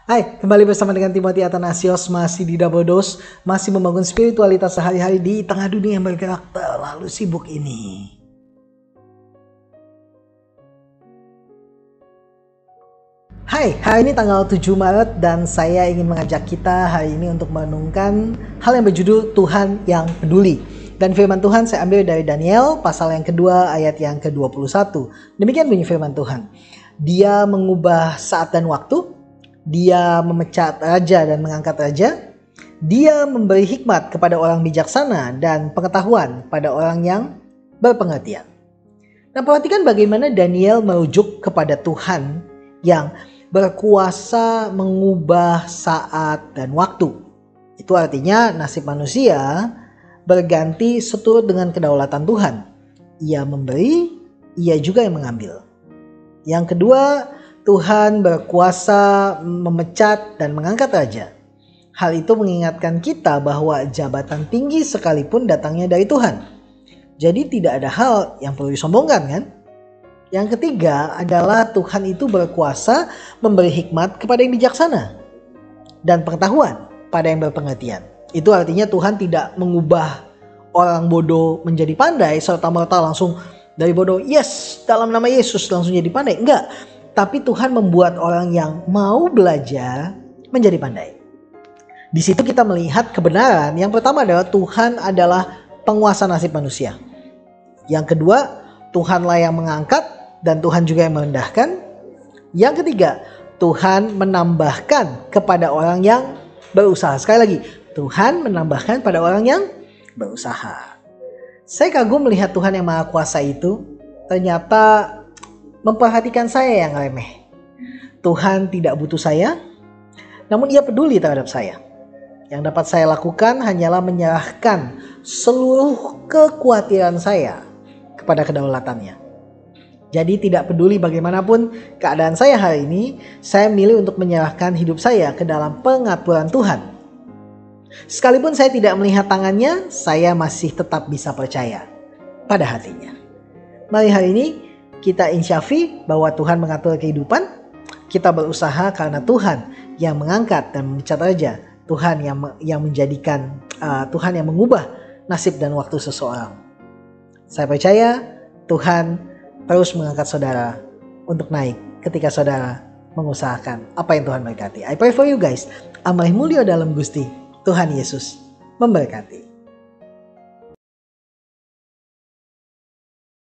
Hai, kembali bersama dengan Timothy Athanasios, masih di Double Dose, masih membangun spiritualitas sehari-hari di tengah dunia yang bergerak terlalu sibuk ini. Hai, hari ini tanggal 7 Maret dan saya ingin mengajak kita hari ini untuk merenungkan hal yang berjudul Tuhan yang peduli. Dan firman Tuhan saya ambil dari Daniel pasal yang kedua ayat yang ke-21. Demikian bunyi firman Tuhan. Dia mengubah saat dan waktu. Dia memecat raja dan mengangkat raja. Dia memberi hikmat kepada orang bijaksana dan pengetahuan pada orang yang berpengertian. Nah, perhatikan bagaimana Daniel merujuk kepada Tuhan yang berkuasa mengubah saat dan waktu. Itu artinya nasib manusia berganti seturut dengan kedaulatan Tuhan. Ia memberi, ia juga yang mengambil. Yang kedua, Tuhan berkuasa memecat dan mengangkat raja. Hal itu mengingatkan kita bahwa jabatan tinggi sekalipun datangnya dari Tuhan. Jadi tidak ada hal yang perlu disombongkan, kan? Yang ketiga adalah Tuhan itu berkuasa memberi hikmat kepada yang bijaksana dan pengetahuan pada yang berpengertian. Itu artinya Tuhan tidak mengubah orang bodoh menjadi pandai serta-merta langsung dari bodoh, yes, dalam nama Yesus langsung jadi pandai. Enggak. Tapi Tuhan membuat orang yang mau belajar menjadi pandai. Di situ kita melihat kebenaran. Yang pertama adalah Tuhan adalah penguasa nasib manusia. Yang kedua, Tuhanlah yang mengangkat dan Tuhan juga yang merendahkan. Yang ketiga, Tuhan menambahkan kepada orang yang berusaha. Sekali lagi, Tuhan menambahkan pada orang yang berusaha. Saya kagum melihat Tuhan yang Maha Kuasa itu ternyata memperhatikan saya yang remeh. Tuhan tidak butuh saya, namun Ia peduli terhadap saya. Yang dapat saya lakukan hanyalah menyerahkan seluruh kekhawatiran saya kepada kedaulatannya. Jadi tidak peduli bagaimanapun keadaan saya hari ini, saya milih untuk menyerahkan hidup saya ke dalam pengaturan Tuhan. Sekalipun saya tidak melihat tangannya, saya masih tetap bisa percaya pada hatinya. Mari hari ini kita insyafi bahwa Tuhan mengatur kehidupan. Kita berusaha karena Tuhan yang mengangkat dan memecat raja. Tuhan yang menjadikan, Tuhan yang mengubah nasib dan waktu seseorang. Saya percaya Tuhan terus mengangkat saudara untuk naik ketika saudara mengusahakan apa yang Tuhan berkati. I pray for you guys. Amalih mulio dalam Gusti. Tuhan Yesus memberkati.